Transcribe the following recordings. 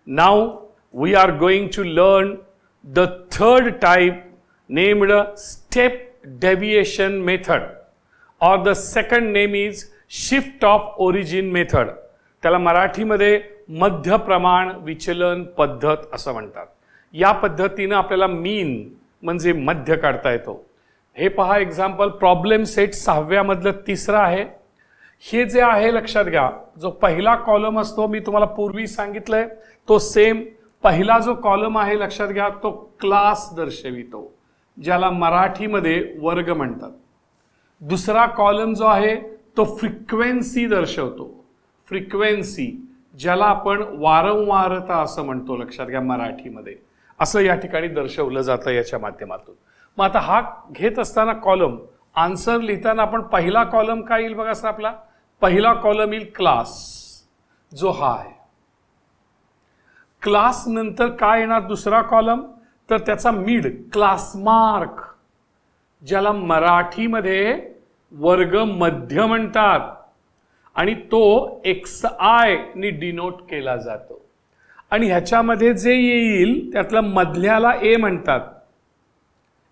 Now we are going to learn the third type named step deviation method, or the second name is shift of origin method. त्याला मराठीमध्ये मध्य प्रमाण विचलन पद्धत असं म्हणतात. या पद्धतीने आपल्याला मीन म्हणजे मध्य काढता येतो. हे पहा एक्झाम्पल, प्रॉब्लेम सेट 6व्या मधलं तिसरं आहे. हे जे आहे लक्षात घ्या, जो पहिला कॉलम असतो मी तुम्हाला पूर्वी सांगितलंय तो सेम. पहिला जो कॉलम आहे लक्षात घ्या तो क्लास दर्शवितो, ज्याला मराठीमध्ये वर्ग म्हणतात. दुसरा कॉलम जो आहे तो फ्रिक्वेन्सी दर्शवतो, फ्रिक्वेन्सी, ज्याला आपण वारंवारता असं म्हणतो. लक्षात घ्या मराठीमध्ये असं या ठिकाणी दर्शवलं जातं याच्या माध्यमातून. मग आता हा घेत असताना कॉलम आन्सर लिहिताना आपण पहिला कॉलम काय येईल बघा सर, आपला पहिला कॉलम येईल क्लास, जो हा आहे. क्लास नंतर काय येणार दुसरा कॉलम, तर त्याचा मिड क्लास मार्क, ज्याला मराठीमध्ये वर्ग मध्य म्हणतात, आणि तो XI ने डिनोट केला जातो. आणि ह्याच्यामध्ये जे येईल त्यातला मधल्याला ए म्हणतात,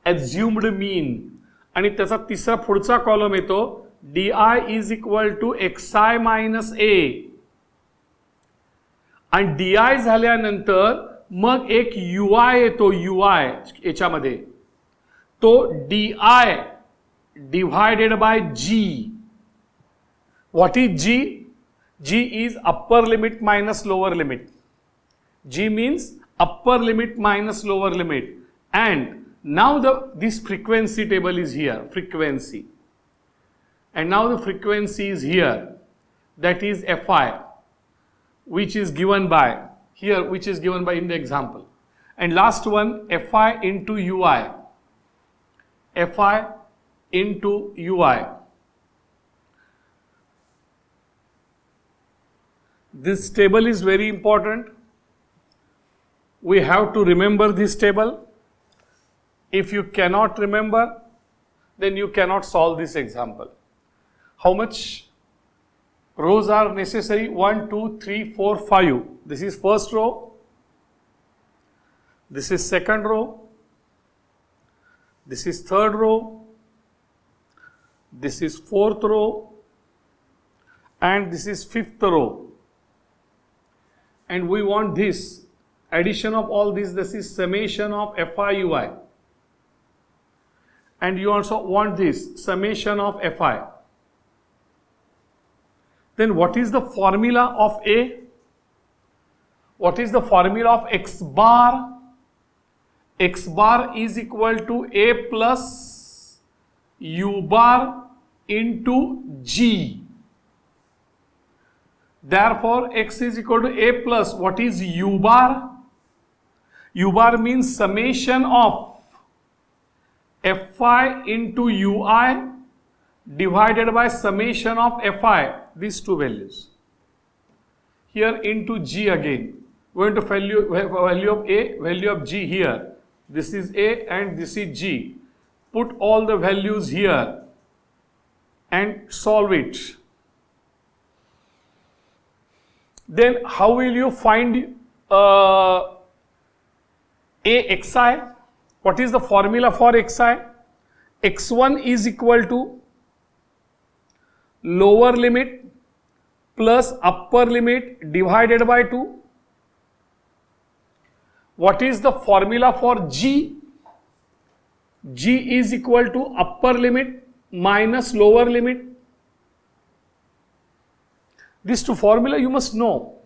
ॲझ्युम्ड मीन. आणि त्याचा तिसरा पुढचा कॉलम येतो DI is equal to XI minus A. आणि DI झाल्यानंतर मग एक UI येतो, UI याच्यामध्ये तो DI divided by G. What is G? G is upper limit minus lower limit. G means upper limit minus lower limit. And now this frequency table is here, frequency. And now the frequency is here, that is Fi, which is given by here, which is given by in the example. And last one, Fi into Ui, Fi into Ui. This table is very important. We have to remember this table. If you cannot remember, then you cannot solve this example. How much rows are necessary? 1, 2, 3, 4, 5. This is first row. This is second row. This is third row. This is fourth row. And this is fifth row. And we want this. Addition of all this is summation of Fi Ui. And you also want this summation of Fi. Then what is the formula of A? What is the formula of X bar? X bar is equal to A plus U bar into G. Therefore, X is equal to A plus, what is U bar? U bar means summation of Fi into Ui divided by summation of Fi, these two values. Here into G again. We want to value of A, value of G here. This is A and this is G. Put all the values here and solve it. Then how will you find AXI? What is the formula for XI? X1 is equal to lower limit plus upper limit divided by 2. What is the formula for G? G is equal to upper limit minus lower limit. These two formula you must know.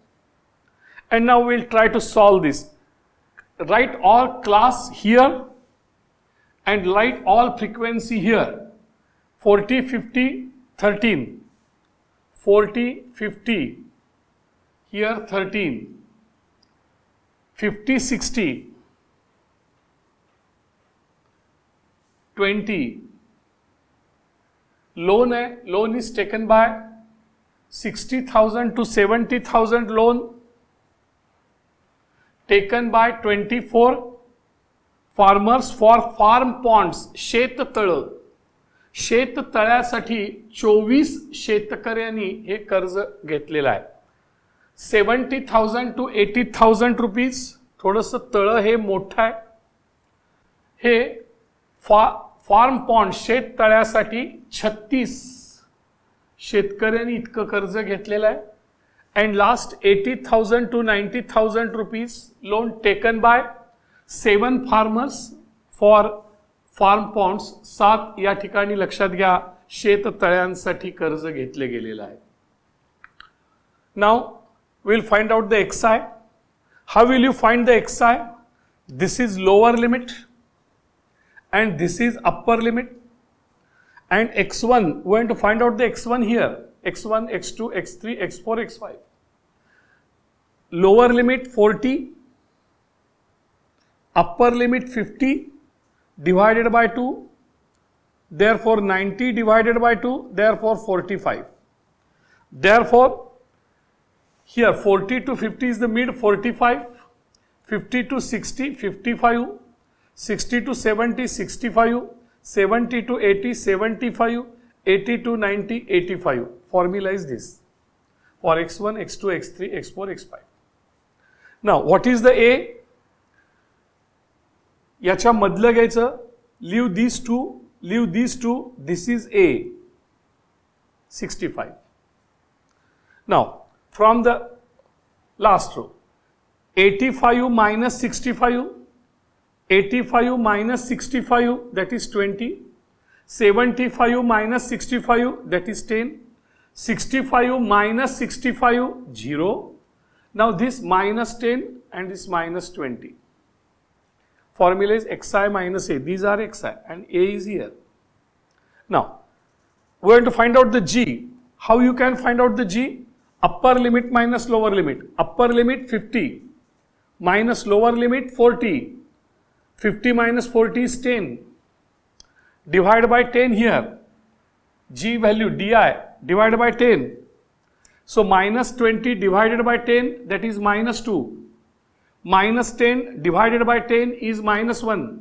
And now we'll try to solve this. Write all class here and write all frequency here. 40, 50, 13. 40, 50. Here 13. 50, 60. 20. Loan is taken by 60,000 to 70,000 loan. Taken by 24 farmers for farm ponds. शेततळ, शेततळ्यासाठी 24 शेतकऱ्यांनी हे कर्ज घेतलेलं आहे. 70,000 to 80,000 rupees. थोडंसं तळं हे मोठं आहे. हे farm pond शेत तळ्यासाठी 36 शेतकऱ्यांनी इतकं कर्ज घेतलेलं आहे. And last 80,000 to 90,000 rupees loan taken by 7 farmers for farm ponds. 7 या ठिकाणी लक्षात घ्या शेत तळ्यांसाठी कर्ज घेतले गेलेलं आहे. Now we'll find out the xi. How will you find the xi? This is lower limit and this is upper limit, and x1 we're going to find out the x1 here, x1, x2, x3, x4, x5. Lower limit 40, upper limit 50 divided by 2, therefore 90 divided by 2, therefore 45. Therefore here 40 to 50 is the mid, 45, 50 to 60, 55, 60 to 70, 65, 70 to 80, 75, 80 to 90, 85. Formula is this for x1, x2, x3, x4, x5. Now what is the A? याच्या मधलं घ्यायचं, leave these two, this is A, 65. Now from the last row, 85 minus 65, 85 minus 65, that is 20, 75 minus 65, that is 10, 65 minus 65, 0. Now this minus 10 and this minus 20. Formula is xi minus A. These are xi and A is here. Now we are going to find out the G. How you can find out the G? Upper limit minus lower limit. Upper limit 50 minus lower limit 40. 50 minus 40 is 10. Divide by 10 here. G value di divided by 10. So minus 20 divided by 10, that is minus 2. Minus 10 divided by 10 is minus 1.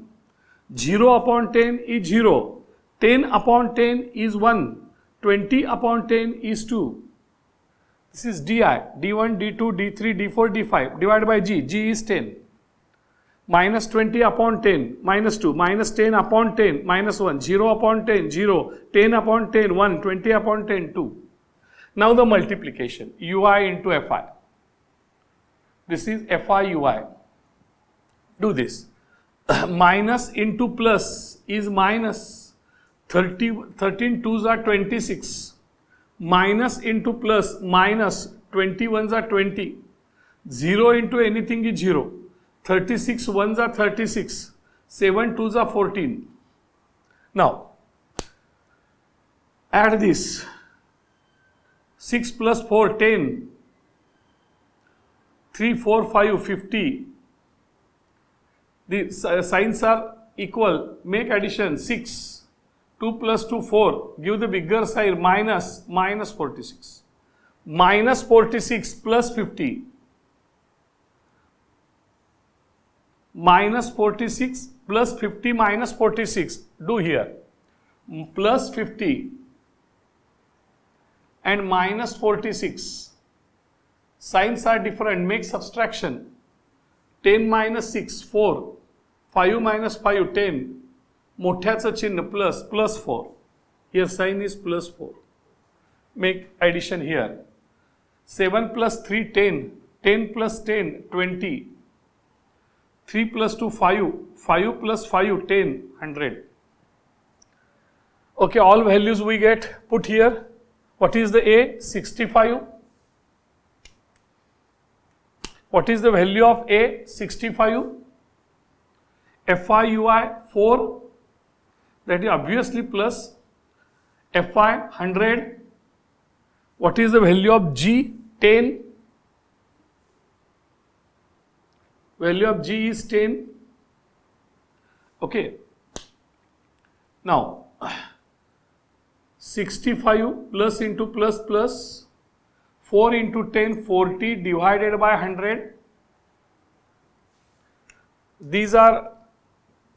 0 upon 10 is 0. 10 upon 10 is 1. 20 upon 10 is 2. This is di, d1, d2, d3, d4, d5 divided by g. G is 10. Minus 20 upon 10, minus 2. Minus 10 upon 10, minus 1. 0 upon 10, 0. 10 upon 10, 1. 20 upon 10, 2. Now the multiplication, ui into fi. This is fi ui. Do this. Minus into plus is minus. 13 2s are 26. Minus into plus minus, 21s are 20. 0 into anything is 0. 36 1s are 36. 7 2s are 14. Now add this. 6 plus 4 10. 3 4 5 50. The signs are equal. Make addition. 6. 2 plus 2 4, give the bigger side, minus 46. Minus 46 plus 50. Minus 46 plus 50 minus 46. Do here. Plus 50 and minus 46. Signs are different. Make subtraction. 10 minus 6, 4. 5 minus 5, 10. मोठ्याचं चिन्ह plus, plus 4. Here sign is plus 4. Make addition here. 7 plus 3, 10. 10 plus 10, 20. 3 plus 2, 5. 5 plus 5, 10, 100. Okay, all values we get put here. What is the A? 65. What is the value of A? 65. FI/UI 4. That is obviously plus. Fi 100. What is the value of G? 10. Value of G is 10. Okay. Now 65 plus into plus plus 4 into 10, 40 divided by 100. These are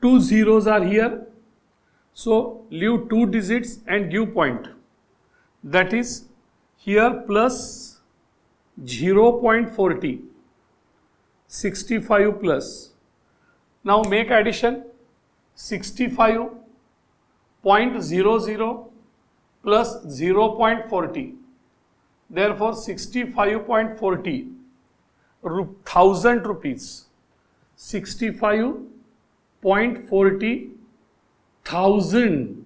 two zeros are here. So leave 2 digits and give point. That is here plus 0.40, 65 plus. Now make addition. 65.00 plus 0.40. Therefore 65.40 thousand rupees. 65.40 thousand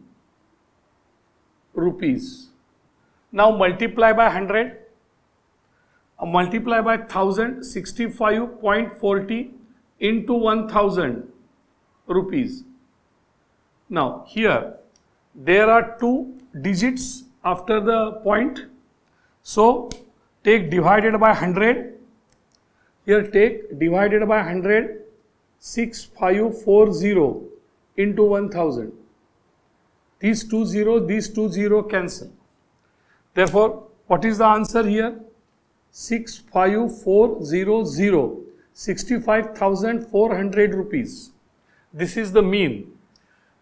rupees. Now multiply by 100. Multiply by 1000. 65.40 into 1000 rupees. Now here there are two digits after the point, so take divided by 100. Here take divided by 100. 6540 into 1000. These two zero cancel. Therefore what is the answer here? 65400, 65,400 rupees. This is the mean.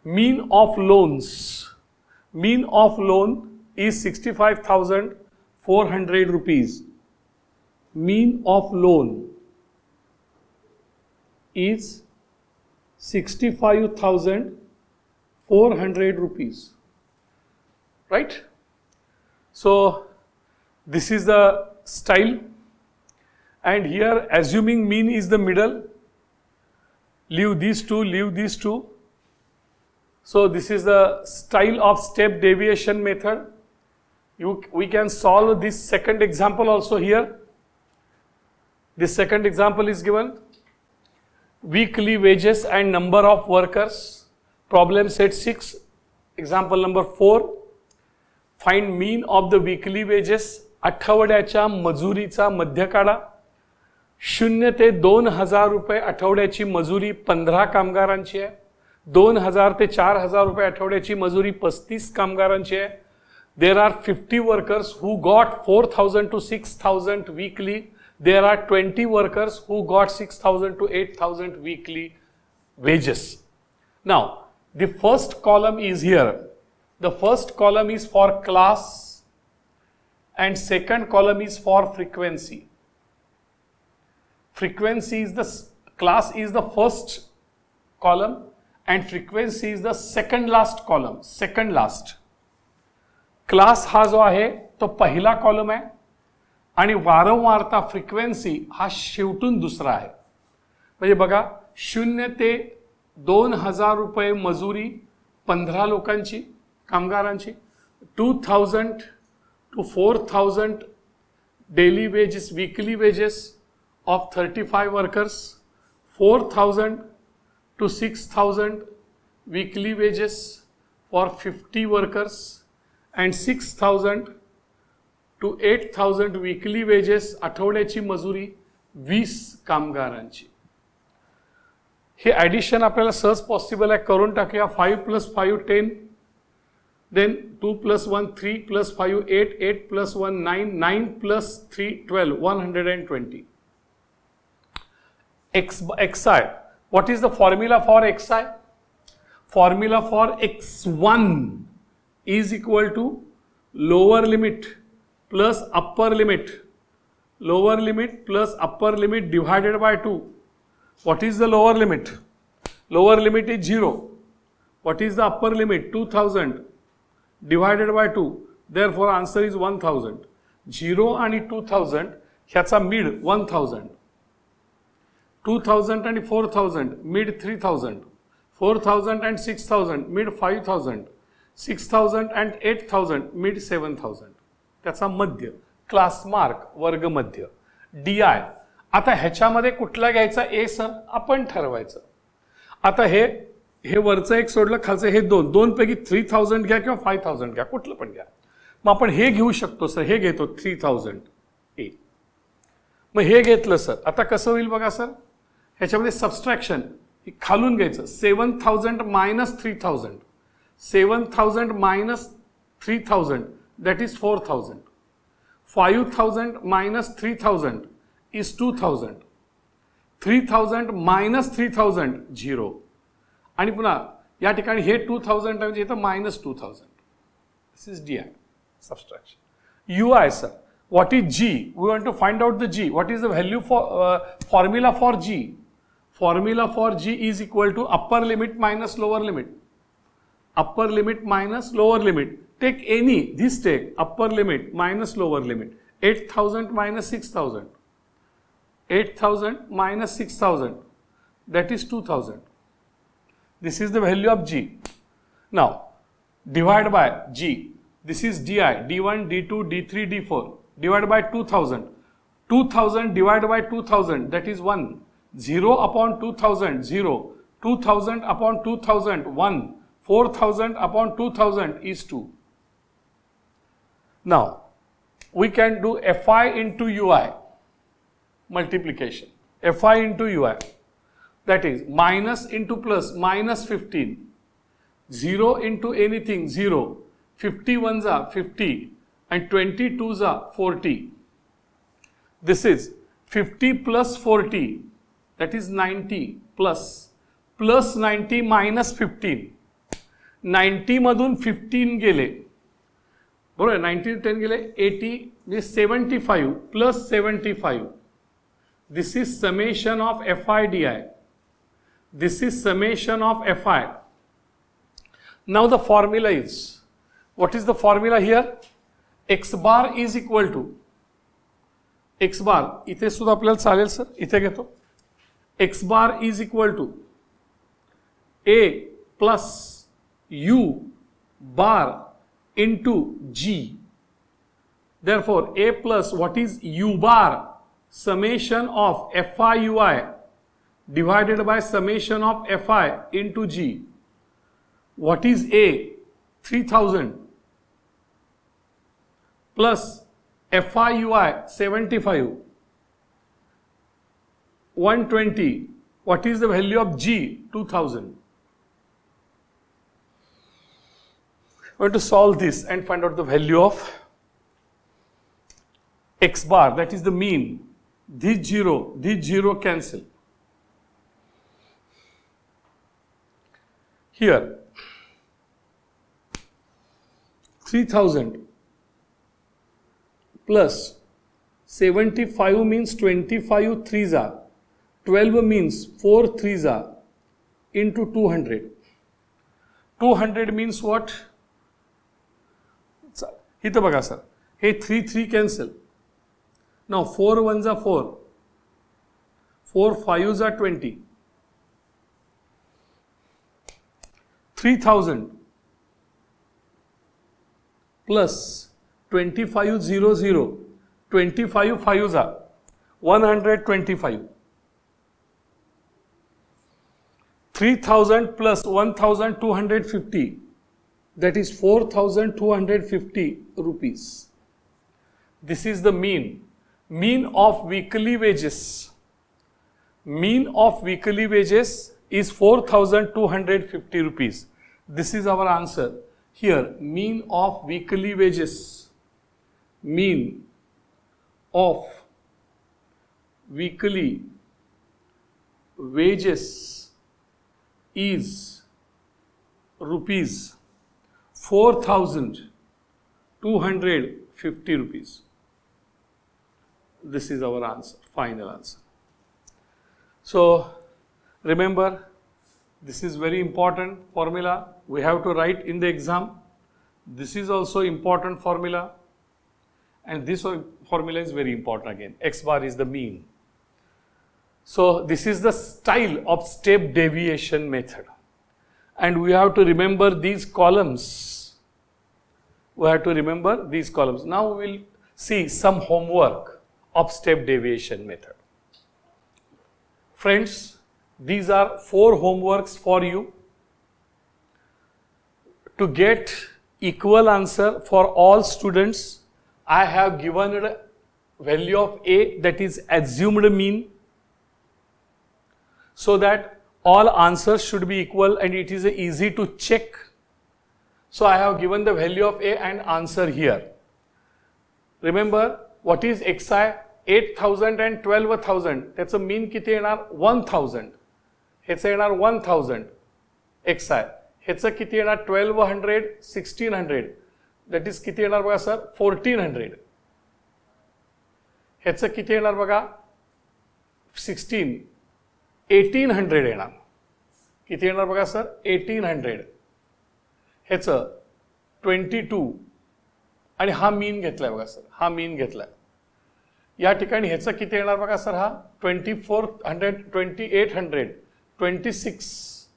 Mean of loans. Mean of loan is 65,400 rupees. Mean of loan is 65,400 rupees. Right? So this is the style, and here assuming mean is the middle, leave these two, leave these two. So this is the style of step deviation method. We can solve this second example also here. This second example is given. Weekly wages and number of workers. Problem set 6. Example number 4. Find mean of the weekly wages. आठवड्याच्या मजुरीचा मध्य काढा. 0 ते 2000 रुपये आठवड्याची मजुरी 15 कामगारांची आहे. 2000 ते 4000 रुपये आठवड्याची मजुरी 35 कामगारांची आहे. There are 50 workers who got 4000 to 6000 weekly. There are 20 workers who got 6000 to 8000 weekly wages. Now, the first column is here. The first column is for class and second column is for frequency. Frequency is the class is the first column and frequency is the second last column. Second last. Class हा जो आहे तो पहिला column आहे आणि वारंवारता frequency हा शेवटून दुसरा आहे. म्हणजे बघा 0 ते 2000 रुपये मजुरी 15 लोकांची कामगारांची. 2000 to 4000 daily wages, weekly wages of 35 workers. 4000 to 6000 weekly wages for 50 workers. And 6000 to 8000 weekly wages आठवड्याची मजुरी 20 कामगारांची. हे ॲडिशन आपल्याला सहज पॉसिबल आहे, करून टाकूया. 5 plus 5 10, then 2 plus 1 3 plus 5 8, 8 plus 1 9, 9 plus 3 12, 120. xi. What is the formula for xi? Formula for x1 is equal to lower limit plus upper limit. Lower limit plus upper limit divided by 2. What is the lower limit? Lower limit is 0. What is the upper limit? 2000 divided by 2. Therefore answer is 1000. 0 आणि 2000 ह्याचा mid 1000. 2000 and 4000 mid 3000. 4000 and 6000 mid 5000. 6000 and 8000 mid 7000. त्याचा मध्य class mark वर्ग मध्य DI. आता ह्याच्यामध्ये कुठला घ्यायचा ए sir आपण ठरवायचं. आता हे वरचं एक सोडलं, खालचं हे दोन पैकी 3000 घ्या किंवा 5000 घ्या, कुठलं पण घ्या. मग आपण हे घेऊ शकतो सर, हे घेतो 3000 ए. मग हे घेतलं सर, आता कसं होईल बघा सर, ह्याच्यामध्ये सबस्ट्रॅक्शन खालून घ्यायचं. 7000 minus 3000. 7000 minus 3000 that is 4000. 5000 minus 3000 is 2000. 3000 minus 3000 0. आणि पुन्हा या ठिकाणी हे 2000 म्हणजे इथं minus 2000. This is DI subtraction. UI sir, What is G? We want to find out the G. What is the value for formula for G? Formula for G is equal to upper limit minus lower limit. Upper limit minus lower limit. Take any, this take upper limit minus lower limit. 8,000 minus 6,000. 8,000 minus 6,000. That is 2,000. This is the value of G. Now, divide by G. This is di, d1, d2, d3, d4. Divided by 2,000. 2,000 divided by 2,000, that is 1. 0 upon 2,000, 0. 2,000 upon 2,000, 1. 4,000 upon 2,000 is 2. Now, we can do Fi into Ui, multiplication. Fi into Ui, that is minus into plus, minus 15. 0 into anything, 0. 50 ones are 50. And 22s are 40. This is 50 plus 40, that is 90 plus 90 minus 15. 90 मधून 15 गेले, बरोबर, 90 10 गेले 80, म्हणजे 75 plus 75. This is summation of Fi di. This is summation of Fi. Now the formula is, what is the formula here? X bar is equal to, X bar, इथे सुद्धा आपल्याला चालेल sir, इथे घेतो. X bar is equal to A plus U bar into G. Therefore, A plus what is U bar? Summation of Fi Ui divided by summation of Fi into G. What is A? 3,000. Plus Fi Ui 75, 120. What is the value of G? 2000. We want to solve this and find out the value of X bar, that is the mean. This 0 cancel. Here 3000 plus 75 means 25 threes are, 12 means 4 threes are, into 200. 200 means what? इथं बघा sir, hey 3 cancel. Now 4 ones are 4, 4 5s are 20. 3000 plus 2500, 25 5s are 125. 3000 plus 1250, that is 4250 rupees. This is the mean of weekly wages. Mean of weekly wages is 4250 rupees. This is our answer. Here, mean of weekly wages. Mean of weekly wages is rupees 4250 rupees. This is our answer, final answer. So remember, this is very important formula. We have to write in the exam. This is also important formula. And this formula is very important again. X bar is the mean. So this is the style of step deviation method. And we have to remember these columns. We have to remember these columns. Now we will see some homework of step deviation method. Friends, these are 4 homeworks for you. To get equal answer for all students, I have given a value of A, that is assumed mean, so that all answers should be equal and it is easy to check. So I have given the value of A and answer here. Remember, what is xi? 8,000 and 12,000. That's a mean किती येणार? 1,000. ह्याचं येणार 1,000 xi. ह्याचं किती येणार? 1200, 1600. That is किती येणार बघा सर? 1400. ह्याचं किती येणार बघा 1800 येणार. किती येणार बघा सर 1800. ह्याचं 22 आणि हा मीन घेतलाय बघा सर, हा मीन घेतलाय. या ठिकाणी ह्याचं किती येणार बघा सर, हा 2400 2800 26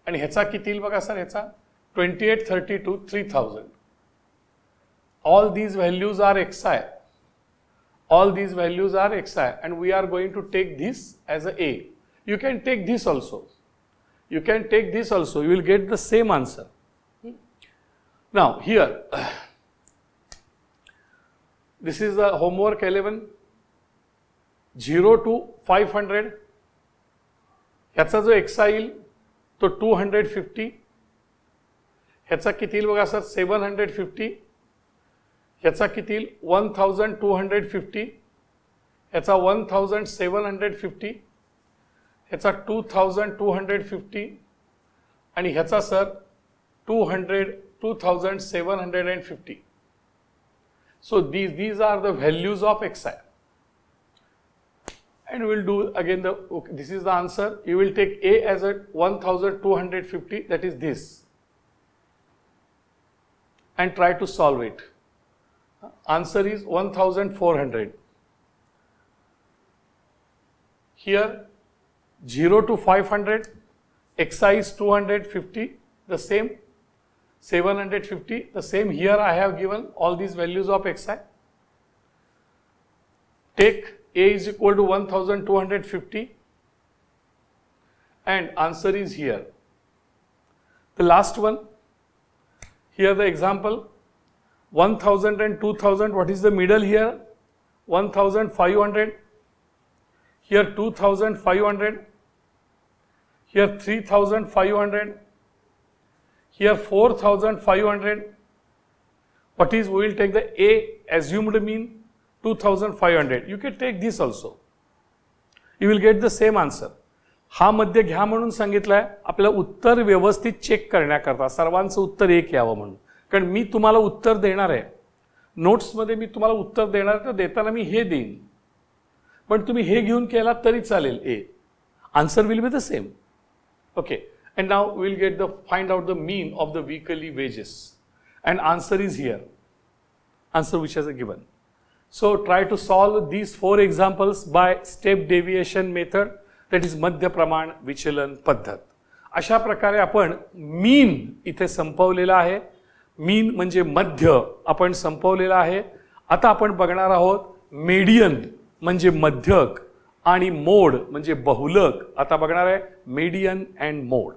आणि ह्याचा किती येईल बघा सर, ह्याचा 2832 3000. All these values are xi. All these values are xi and we are going to take this as a. You can take this also. You can take this also. You will get the same answer. Now here, this is the homework 11. 0 to 500. ह्याचा जो xi येईल तो 250. ह्याचा किती येईल बघा sir 750. ह्याचा किती येईल 1250. ह्याचा 1750. ह्याचा 2250 आणि ह्याचा sir 2750. So these are the values of xi. And we will do again this is the answer. You will take A as a 1250, that is this, and try to solve it. Answer is 1400. Here 0 to 500, xi is 250, the same. 750, the same. Here I have given all these values of xi. Take A is equal to 1250 and answer is here. The last one, here the example 1000 and 2000, what is the middle here? 1500. Here 2500. Here 3500. Here 4500. What is, we will take the A assumed mean 2500. You can take this also. You will get the same answer. हा मध्य घ्या म्हणून सांगितलाय आपल्याला उत्तर व्यवस्थित check करण्याकरता, सर्वांचं उत्तर एक यावं म्हणून. कारण मी तुम्हाला उत्तर देणार आहे, नोट्समध्ये मी तुम्हाला उत्तर देणार, तर देताना मी हे देईन, पण तुम्ही हे घेऊन केला तरी चालेल. A answer will be the same. Okay, and now we will get find out the mean of the weekly wages, and answer is here, answer which is given. So try to solve these 4 examples by step deviation method, that is मध्य प्रमाण विचलन पद्धत. अशा प्रकारे आपण mean इथे संपवलेला आहे. Mean म्हणजे मध्य आपण संपवलेला आहे. आता आपण बघणार आहोत मीडियन म्हणजे मध्यक आणि मोड म्हणजे बहुलक. आता बघणार आहे मीडियन अँड मोड.